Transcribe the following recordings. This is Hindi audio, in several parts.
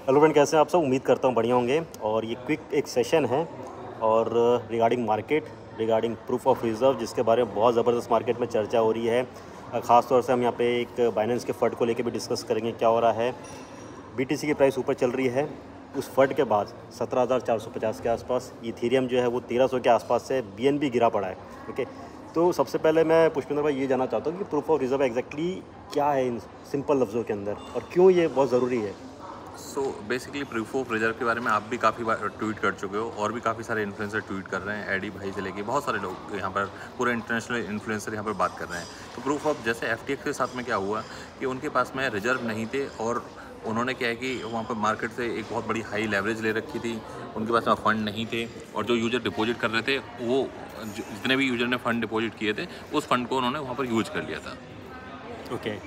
हेलो फ्रेंड, कैसे हैं आप सब? उम्मीद करता हूँ बढ़िया होंगे। और ये क्विक एक सेशन है और regarding market, regarding proof of reserve, जिसके बारे में बहुत ज़बरदस्त मार्केट में चर्चा हो रही है। ख़ास तौर से हम यहाँ पे एक बाइनेंस के फंड को लेके भी डिस्कस करेंगे क्या हो रहा है। बीटीसी की प्राइस ऊपर चल रही है, उस फंड के बाद 17,450 के आसपास। इथेरियम जो है वो 1300 के आसपास से। बीएनबी गिरा पड़ा है। ओके, तो सबसे पहले मैं पुष्पेंद्र भाई ये जानना चाहता हूँ कि प्रूफ ऑफ रिजर्व एग्जैक्टली क्या है इन सिंपल लफ्ज़ों के अंदर, और क्यों ये बहुत ज़रूरी है। So basically proof of reserve के बारे में आप भी काफ़ी बार ट्वीट कर चुके हो और भी काफ़ी सारे इन्फ्लुएंसर ट्वीट कर रहे हैं। एडी भाई से लेके बहुत सारे लोग यहाँ पर पूरे इंटरनेशनल इन्फ्लुएंसर यहाँ पर बात कर रहे हैं। तो प्रूफ ऑफ जैसे एफटीएक्स के साथ में क्या हुआ कि उनके पास में रिजर्व नहीं थे और उन्होंने क्या है कि वहाँ पर मार्केट से एक बहुत बड़ी हाई लेवरेज ले रखी थी। उनके पास में फंड नहीं थे और जो यूजर डिपॉजिट कर रहे थे वो जितने भी यूजर ने फंड डिपॉजिट किए थे उस फंड को उन्होंने वहाँ पर यूज कर लिया था। ओके,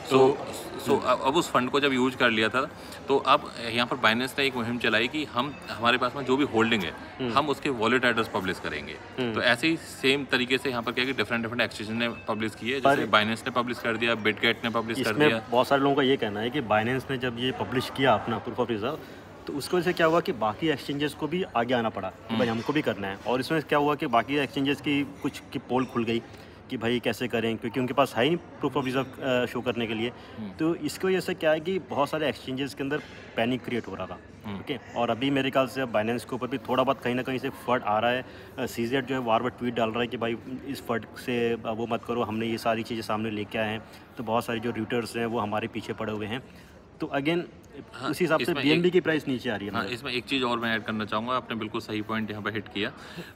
सो तो सो अब उस फंड को जब यूज कर लिया था तो अब यहाँ पर बाइनेंस ने एक मुहिम चलाई कि हम हमारे पास में जो भी होल्डिंग है हम उसके वॉलेट एड्रेस पब्लिश करेंगे। तो ऐसे ही सेम तरीके से यहाँ पर क्या है कि डिफरेंट डिफरेंट एक्सचेंज ने पब्लिश किए, जैसे बाइनेंस ने पब्लिश कर दिया, बिटगेट ने पब्लिश कर इसमें दिया। बहुत सारे लोगों का ये कहना है कि बाइनेंस ने जब ये पब्लिश किया अपना प्रूफ ऑफ रिजर्व, तो उसकी वजह से क्या हुआ कि बाकी एक्सचेंजेस को भी आगे आना पड़ा कि भाई हमको भी करना है। और इसमें क्या हुआ कि बाकी एक्सचेंजेस की कुछ की पोल खुल गई कि भाई कैसे करें, क्योंकि उनके पास है ही नहीं प्रूफ ऑफ रिजर्व शो करने के लिए। तो इसकी वजह से क्या है कि बहुत सारे एक्सचेंजेस के अंदर पैनिक क्रिएट हो रहा था। ओके, और अभी मेरे ख्याल से अब बाइनेंस के ऊपर भी थोड़ा बहुत कहीं ना कहीं से फंड आ रहा है। सीजेड जो है बार बार ट्वीट डाल रहा है कि भाई इस फंड से वो मत करो, हमने ये सारी चीज़ें सामने लेके आए हैं। तो बहुत सारे जो रूटर्स हैं वो हमारे पीछे पड़े हुए हैं। तो अगेन हाँ, उसी हिसाब से इसमें बीएनबी एक की प्राइस नीचे आ रही है हाँ, मगर। इसमें एक चीज़ और मैं ऐड करना चाहूँगा। आपने बिल्कुल सही पॉइंट यहाँ पे हिट किया।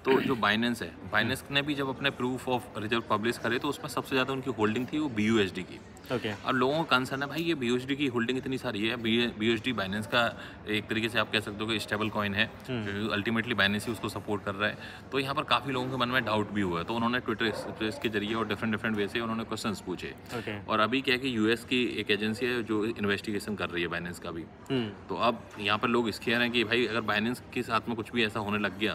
तो जो बाइनेंस है, बाइनेंस ने भी जब अपने प्रूफ ऑफ रिजर्व पब्लिश करे तो उसमें सबसे ज़्यादा उनकी होल्डिंग थी वो बीयूएसडी की। ओके। अब लोगों का कंसर्न है भाई ये बीयूएसडी की होल्डिंग इतनी सारी है। बीयूएसडी बाइनेंस का एक तरीके से आप कह सकते हो कि स्टेबल कॉइन है, अल्टीमेटली बाइनेंस ही उसको सपोर्ट कर रहा है। तो यहाँ पर काफ़ी लोगों के मन में डाउट भी हुआ है, तो उन्होंने ट्विटर स्पेस के जरिए और डिफरेंट डिफरेंट वे से उन्होंने क्वेश्चंस पूछे। ओके। और अभी क्या है कि यूएस की एक एजेंसी है जो इन्वेस्टिगेशन कर रही है बाइनेंस का भी। तो अब यहाँ पर लोग स्केयर हैं कि भाई अगर बाइनेंस के साथ में कुछ भी ऐसा होने लग गया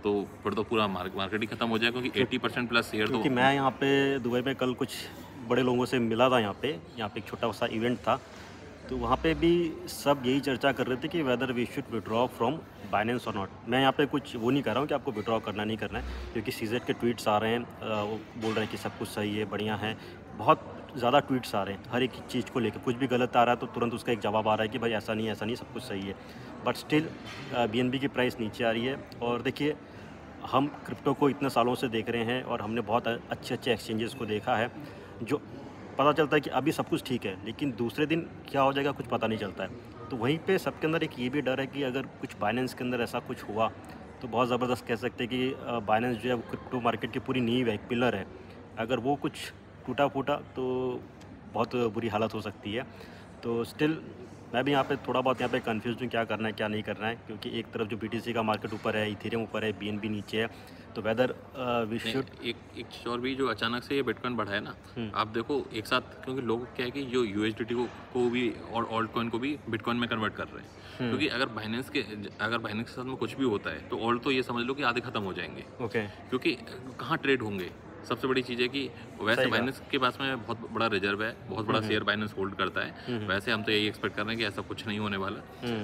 तो फिर तो पूरा मार्केट ही खत्म हो जाएगा, क्योंकि 80% प्लस शेयर तो क्योंकि मैं यहाँ पे दुबई में कल कुछ बड़े लोगों से मिला था। यहाँ पे एक छोटा सा इवेंट था, तो वहाँ पे भी सब यही चर्चा कर रहे थे कि whether we should withdraw from Binance or not. मैं यहाँ पे कुछ वो नहीं कर रहा हूँ कि आपको विड्रॉ करना नहीं करना है, क्योंकि सीजेड के ट्वीट्स आ रहे हैं, वो बोल रहे हैं कि सब कुछ सही है, बढ़िया है। बहुत ज़्यादा ट्वीट्स आ रहे हैं हर एक चीज़ को लेकर। कुछ भी गलत आ रहा है तो तुरंत उसका एक जवाब आ रहा है कि भाई ऐसा नहीं, ऐसा नहीं, सब कुछ सही है। बट स्टिल बीएनबी की प्राइस नीचे आ रही है। और देखिए, हम क्रिप्टो को इतने सालों से देख रहे हैं और हमने बहुत अच्छे अच्छे एक्सचेंजेस को देखा है, जो पता चलता है कि अभी सब कुछ ठीक है, लेकिन दूसरे दिन क्या हो जाएगा कुछ पता नहीं चलता है। तो वहीं पे सबके अंदर एक ये भी डर है कि अगर कुछ बाइनेंस के अंदर ऐसा कुछ हुआ तो बहुत ज़बरदस्त कह सकते हैं कि बाइनेंस जो है वो क्रिप्टो मार्केट की पूरी नींव है, एक पिलर है। अगर वो कुछ टूटा फूटा तो बहुत बुरी हालत हो सकती है। तो स्टिल मैं भी यहाँ पे थोड़ा बहुत यहाँ पे कंफ्यूज हूँ क्या करना है क्या नहीं करना है, क्योंकि एक तरफ जो बीटीसी का मार्केट ऊपर है, इथेरियम ऊपर है, बीएनबी नीचे है। तो वेदर वी शुड एक एक चीज़ और भी, जो अचानक से ये बिटकॉइन बढ़ा है ना, आप देखो एक साथ, क्योंकि लोग क्या है कि जो यूएसडीटी को भी और ऑल्ट कॉइन को भी बिटकॉइन में कन्वर्ट कर रहे हैं। क्योंकि अगर बाइनेंस के साथ में कुछ भी होता है तो ऑल्ट तो ये समझ लो कि आधे खत्म हो जाएंगे। ओके। क्योंकि कहाँ ट्रेड होंगे। सबसे बड़ी चीज़ है कि वैसे बाइनेंस के पास में बहुत बड़ा रिजर्व है, बहुत बड़ा शेयर बाइनेंस होल्ड करता है। वैसे हम तो यही एक्सपेक्ट कर रहे हैं कि ऐसा कुछ नहीं होने वाला,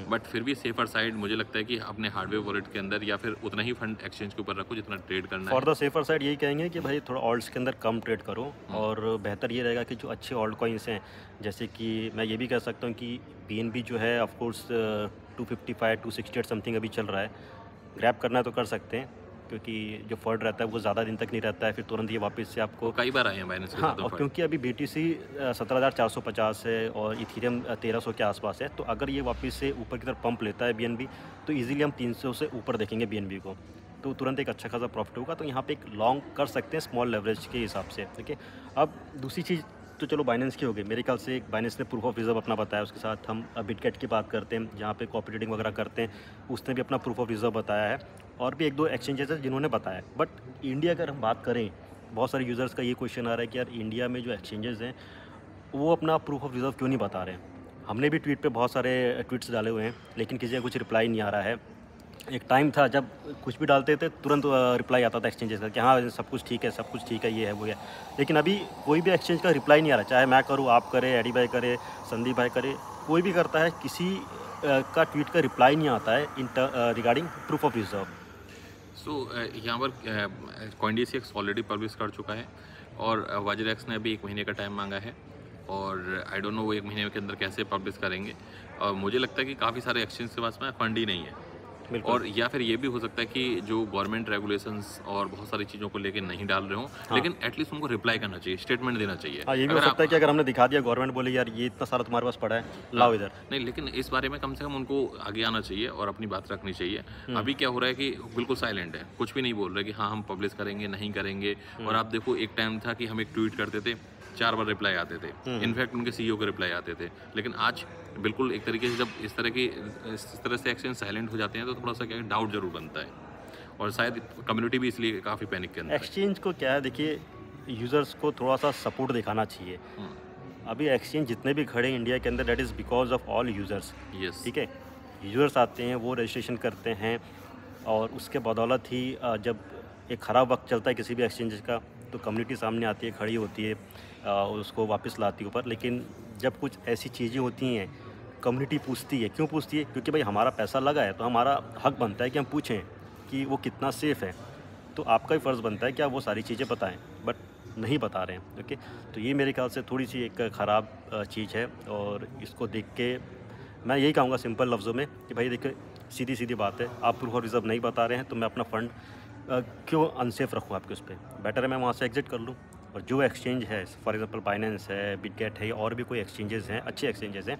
बट फिर भी सेफर साइड मुझे लगता है कि अपने हार्डवेयर वॉलेट के अंदर या फिर उतना ही फंड एक्सचेंज के ऊपर रखो जितना ट्रेड करना फॉर है। द सेफर साइड यही कहेंगे कि भाई थोड़ा ऑल्ट्स के अंदर कम ट्रेड करो। और बेहतर ये रहेगा कि जो अच्छे ऑल्ट कॉइन्स हैं, जैसे कि मैं ये भी कह सकता हूँ कि बीएनबी जो है ऑफकोर्स 255 268 समथिंग अभी चल रहा है। ग्रैब करना है तो कर सकते हैं, क्योंकि जो फंड रहता है वो ज़्यादा दिन तक नहीं रहता है, फिर तुरंत ये वापस से आपको। कई बार आए हैं बाइनेंस के हाँ, साथ में और फंड। क्योंकि अभी बीटीसी 17,450 है और इथेरियम 1300 के आसपास है, तो अगर ये वापस से ऊपर की तरफ पंप लेता है बीएनबी, तो इजीली हम 300 से ऊपर देखेंगे बीएनबी को, तो तुरंत एक अच्छा खासा प्रॉफिट होगा। तो यहाँ पे एक लॉन्ग कर सकते हैं स्मॉल लेवरेज के हिसाब से। ठीक है, अब दूसरी चीज़ तो चलो बाइनेंस की हो गई। मेरे ख्याल से एक बाइनेंस ने प्रूफ ऑफ रिजर्व अपना बताया, उसके साथ हम बिटगेट की बात करते हैं जहाँ पे कॉपी ट्रेडिंग वगैरह करते हैं, उसने भी अपना प्रूफ ऑफ रिजर्व बताया है। और भी एक दो एक्सचेंजेस हैं जिन्होंने बताया। बट इंडिया अगर हम बात करें, बहुत सारे यूज़र्स का ये क्वेश्चन आ रहा है कि यार इंडिया में जो एक्सचेंजेस हैं वो अपना प्रूफ ऑफ रिजर्व क्यों नहीं बता रहे हैं। हमने भी ट्वीट पे बहुत सारे ट्वीट्स डाले हुए हैं, लेकिन किसी का कुछ रिप्लाई नहीं आ रहा है। एक टाइम था जब कुछ भी डालते थे तुरंत रिप्लाई आता था एक्सचेंजेस का कि हाँ सब कुछ ठीक है, सब कुछ ठीक है, ये है वो है। लेकिन अभी कोई भी एक्सचेंज का रिप्लाई नहीं आ रहा, चाहे मैं करूँ, आप करें, एडी भाई करे, संदीप भाई करे, कोई भी करता है, किसी का ट्वीट का रिप्लाई नहीं आता है in regarding proof of reserve. So यहाँ पर CoinDCX ऑलरेडी पब्लिश कर चुका है और WazirX ने अभी 1 महीने का टाइम मांगा है और आई डोंट नो वो 1 महीने के अंदर कैसे पब्लिश करेंगे। और मुझे लगता है कि काफ़ी सारे एक्सचेंज के पास में फंड ही नहीं है। और या फिर ये भी हो सकता है कि जो गवर्नमेंट रेगुलेशंस और बहुत सारी चीज़ों को लेके नहीं डाल रहे हों, लेकिन एटलीस्ट उनको रिप्लाई करना चाहिए, स्टेटमेंट देना चाहिए। हाँ, ये भी हो सकता है कि अगर हमने दिखा दिया, गवर्नमेंट बोले यार ये इतना सारा तुम्हारे पास पड़ा है, लाओ इधर। नहीं, लेकिन इस बारे में कम से कम उनको आगे आना चाहिए और अपनी बात रखनी चाहिए। अभी क्या हो रहा है कि बिल्कुल साइलेंट है, कुछ भी नहीं बोल रहे कि हाँ हम पब्लिश करेंगे, नहीं करेंगे। और आप देखो, एक टाइम था कि हम एक ट्वीट करते थे, 4 बार रिप्लाई आते थे, इनफैक्ट उनके CEO के रिप्लाई आते थे। लेकिन आज बिल्कुल एक तरीके से जब इस तरह से एक्सचेंज साइलेंट हो जाते हैं तो थोड़ा सा क्या डाउट जरूर बनता है और शायद कम्युनिटी भी इसलिए काफ़ी पैनिक के अंदर है। एक्सचेंज को क्या है, देखिए यूज़र्स को थोड़ा सा सपोर्ट दिखाना चाहिए। अभी एक्सचेंज जितने भी खड़े हैं इंडिया के अंदर, that is because of all users. Yes, ठीक है, यूज़र्स आते हैं, वो रजिस्ट्रेशन करते हैं और उसके बदौलत ही जब एक ख़राब वक्त चलता है किसी भी एक्सचेंज का तो कम्युनिटी सामने आती है, खड़ी होती है, उसको वापस लाती है ऊपर। लेकिन जब कुछ ऐसी चीज़ें होती हैं, कम्युनिटी पूछती है। क्यों पूछती है? क्योंकि भाई हमारा पैसा लगा है तो हमारा हक बनता है कि हम पूछें कि वो कितना सेफ़ है। तो आपका भी फ़र्ज़ बनता है कि आप वो सारी चीज़ें बताएं, बट नहीं बता रहे हैं। ओके, तो ये मेरे ख्याल से थोड़ी सी एक ख़राब चीज़ है और इसको देख के मैं यही कहूँगा सिंपल लफ्ज़ों में कि भाई देखिए, सीधी बात है, आप प्रूफ ऑफ रिज़र्व नहीं बता रहे हैं तो मैं अपना फ़ंड क्यों अनसेफ रखूँ आपके उस पर? बेटर है मैं वहाँ से एग्ज़िट कर लूँ। और जो एक्सचेंज है, फॉर एग्जांपल बाइनेंस है, बिटगेट है, और भी कोई एक्सचेंजेस हैं, अच्छे एक्सचेंजेस हैं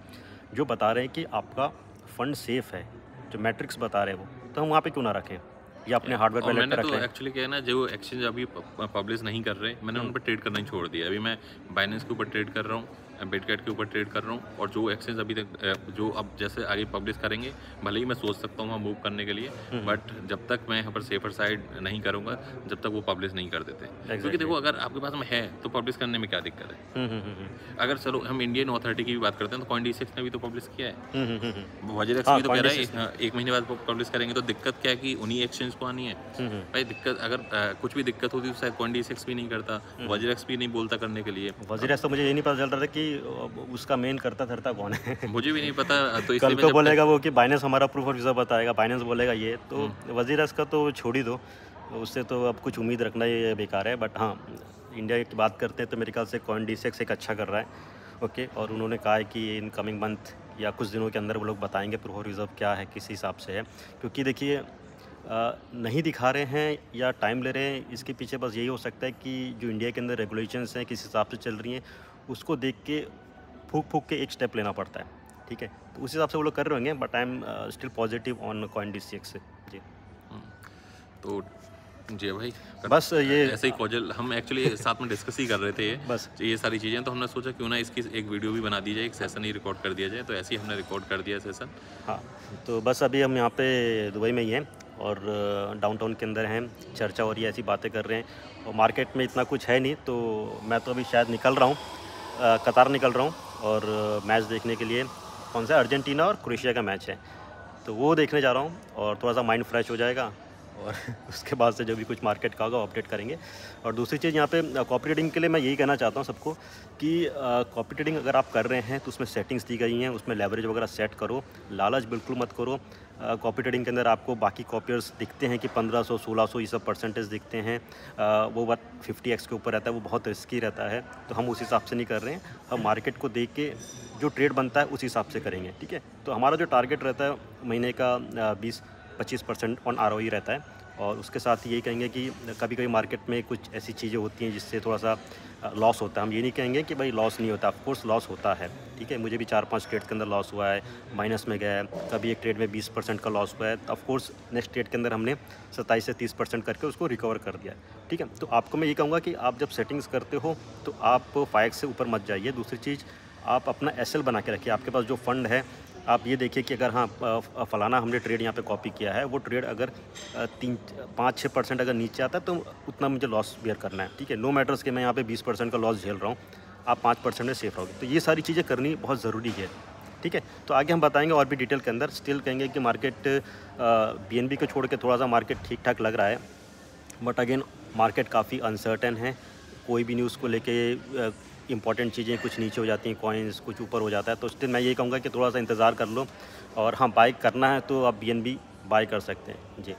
जो बता रहे हैं कि आपका फ़ंड सेफ़ है, जो मैट्रिक्स बता रहे हैं वो, तो हम वहाँ पे क्यों ना रखें या अपने हार्डवेयर और वॉलेट पे मैंने रख तो लें। एक्चुअली क्या है ना, जो एक्सचेंज अभी पब्लिश नहीं कर रहे, मैंने उन पर ट्रेड करना ही छोड़ दिया। अभी मैं बाइनेंस के ऊपर ट्रेड कर रहा हूँ, बिटगेट के ऊपर ट्रेड कर रहा हूँ। और जो एक्सचेंज अभी तक जो अब जैसे आगे पब्लिश करेंगे, भले ही मैं सोच सकता हूँ वहाँ मूव करने के लिए, बट जब तक मैं यहाँ पर सेफर साइड नहीं करूँगा, जब तक वो पब्लिश नहीं कर देते। क्योंकि देखो, अगर आपके पास में है तो पब्लिश करने में क्या दिक्कत है। अगर चलो हम इंडियन अथॉरिटी की भी बात करते हैं तो CoinDCX ने भी तो पब्लिश किया है। WazirX भी तो कह रहा है 1 महीने बाद पब्लिश करेंगे। तो दिक्कत क्या है कि उन्हीं एक्सचेंज को आनी है भाई। दिक्कत अगर कुछ भी दिक्कत होती तो शायद CoinDCX भी नहीं करता, WazirX भी नहीं बोलता करने के लिए। WazirX तो मुझे ये नहीं पता चल रहा था कि उसका मेन करता धरता कौन है। मुझे भी नहीं पता, तो इसलिए कल मैं को जब बोलेगा वो कि बाइनेंस हमारा प्रूफ ऑफ रिजर्व बताएगा, बाइनेंस बोलेगा ये, तो WazirX का तो छोड़ ही दो, उससे तो अब कुछ उम्मीद रखना ही बेकार है। बट हाँ, इंडिया की बात करते हैं तो मेरे ख्याल से CoinDCX एक अच्छा कर रहा है। ओके, और उन्होंने कहा है कि इन कमिंग मंथ या कुछ दिनों के अंदर वो लोग बताएंगे प्रूफ ऑफ रिजर्व क्या है, किस हिसाब से है। क्योंकि देखिए, नहीं दिखा रहे हैं या टाइम ले रहे हैं, इसके पीछे बस यही हो सकता है कि जो इंडिया के अंदर रेगुलेशंस हैं किस हिसाब से चल रही हैं, उसको देख के फूक के एक स्टेप लेना पड़ता है। ठीक है, तो उस हिसाब से वो लोग कर रहे होंगे। But I am still positive on CoinDCX से जी। तो जी भाई, बस ये ऐसे ही कॉजल हम एक्चुअली साथ में डिस्कस ही कर रहे थे बस ये सारी चीज़ें। तो हमने सोचा क्यों ना इसकी एक वीडियो भी बना दी जाए, एक सेशन ही रिकॉर्ड कर दिया जाए। तो ऐसे ही हमने रिकॉर्ड कर दिया सेशन। हाँ, तो बस अभी हम यहाँ पे दुबई में ही हैं और डाउनटाउन के अंदर हैं, चर्चा हो रही है, ऐसी बातें कर रहे हैं और मार्केट में इतना कुछ है नहीं। तो मैं तो अभी शायद निकल रहा हूँ, कतार निकल रहा हूँ और मैच देखने के लिए। कौन सा? अर्जेंटीना और क्रोएशिया का मैच है, तो वो देखने जा रहा हूँ और थोड़ा सा माइंड फ्रेश हो जाएगा और उसके बाद से जो भी कुछ मार्केट का होगा अपडेट करेंगे। और दूसरी चीज़, यहाँ पे कॉपी ट्रेडिंग के लिए मैं यही कहना चाहता हूँ सबको कि कॉपी ट्रेडिंग अगर आप कर रहे हैं तो उसमें सेटिंग्स दी गई हैं, उसमें लेवरेज वगैरह सेट करो, लालच बिल्कुल मत करो। कॉपी ट्रेडिंग के अंदर आपको बाकी कॉपियर्स दिखते हैं कि 1500 1600 ये सब परसेंटेज दिखते हैं, वो बात 50x के ऊपर रहता है, वो बहुत रिस्की रहता है। तो हम उस हिसाब से नहीं कर रहे हैं, हम मार्केट को देख के जो ट्रेड बनता है उस हिसाब से करेंगे। ठीक है, तो हमारा जो टारगेट रहता है महीने का 20-25% ऑन ROE रहता है। और उसके साथ यही कहेंगे कि कभी कभी मार्केट में कुछ ऐसी चीज़ें होती हैं जिससे थोड़ा सा लॉस होता है। हम ये नहीं कहेंगे कि भाई लॉस नहीं होता, ऑफ कोर्स लॉस होता है। ठीक है, मुझे भी 4-5 ट्रेड के अंदर लॉस हुआ है, माइनस में गया है, कभी एक ट्रेड में 20% का लॉस हुआ है। ऑफ कोर्स नेक्स्ट ट्रेड के अंदर हमने 27 से 30% करके उसको रिकवर कर दिया है। ठीक है, तो आपको मैं ये कहूँगा कि आप जब सेटिंग्स करते हो तो आप 5x से ऊपर मत जाइए। दूसरी चीज़, आप अपना SL बना के रखिए। आपके पास जो फंड है, आप ये देखिए कि अगर हाँ फ़लाना हमने ट्रेड यहाँ पे कॉपी किया है, वो ट्रेड अगर 5-6% अगर नीचे आता है तो उतना मुझे लॉस बेयर करना है। ठीक है, नो मैटर्स कि मैं यहाँ पे 20% का लॉस झेल रहा हूँ, आप 5% में सेफ रहोगे। तो ये सारी चीज़ें करनी बहुत ज़रूरी है। ठीक है। तो आगे हम बताएंगे और भी डिटेल के अंदर। स्टिल कहेंगे कि मार्केट बीएनबी को छोड़ के थोड़ा सा मार्केट ठीक ठाक लग रहा है, बट अगेन मार्केट काफ़ी अनसर्टेन है। कोई भी न्यूज़ को लेके इंपॉर्टेंट चीज़ें कुछ नीचे हो जाती हैं, कॉइन्स कुछ ऊपर हो जाता है। तो स्टिल मैं यही कहूँगा कि थोड़ा सा इंतज़ार कर लो, और हाँ, बाय करना है तो आप बीएनबी बाय कर सकते हैं जी।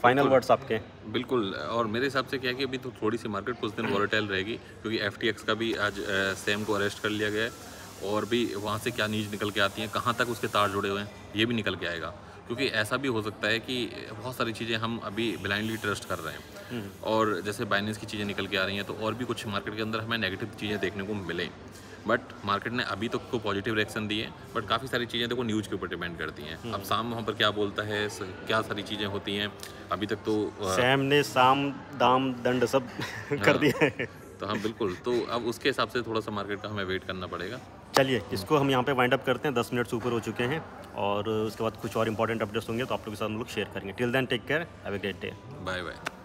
फाइनल वर्ड्स आपके। बिल्कुल, और मेरे हिसाब से क्या है कि अभी तो थोड़ी सी मार्केट कुछ दिन वॉलेटाइल रहेगी, क्योंकि एफटीएक्स का भी आज सैम को अरेस्ट कर लिया गया है, और भी वहाँ से क्या न्यूज़ निकल के आती हैं, कहाँ तक उसके तार जुड़े हुए हैं, ये भी निकल के आएगा। क्योंकि ऐसा भी हो सकता है कि बहुत सारी चीज़ें हम अभी ब्लाइंडली ट्रस्ट कर रहे हैं, और जैसे बाइनेंस की चीज़ें निकल के आ रही हैं, तो और भी कुछ मार्केट के अंदर हमें नेगेटिव चीज़ें देखने को मिलें। बट मार्केट ने अभी तक को पॉजिटिव रिएक्शन दिए, बट काफ़ी सारी चीज़ें देखो न्यूज़ के ऊपर डिपेंड करती हैं। अब शाम वहाँ पर क्या बोलता है, क्या सारी चीज़ें होती हैं, अभी तक तो सैम ने साम दाम दंड सब कर दिया है। तो हाँ बिल्कुल, तो अब उसके हिसाब से थोड़ा सा मार्केट का हमें वेट करना पड़ेगा। चलिए, इसको हम यहाँ पे वाइंड अप करते हैं। 10 मिनट से ऊपर हो चुके हैं, और उसके बाद कुछ और इंपॉर्टेंट अपडेट्स होंगे तो आप लोगों के साथ हम लोग शेयर करेंगे। Till then take care, have a great day. Bye bye.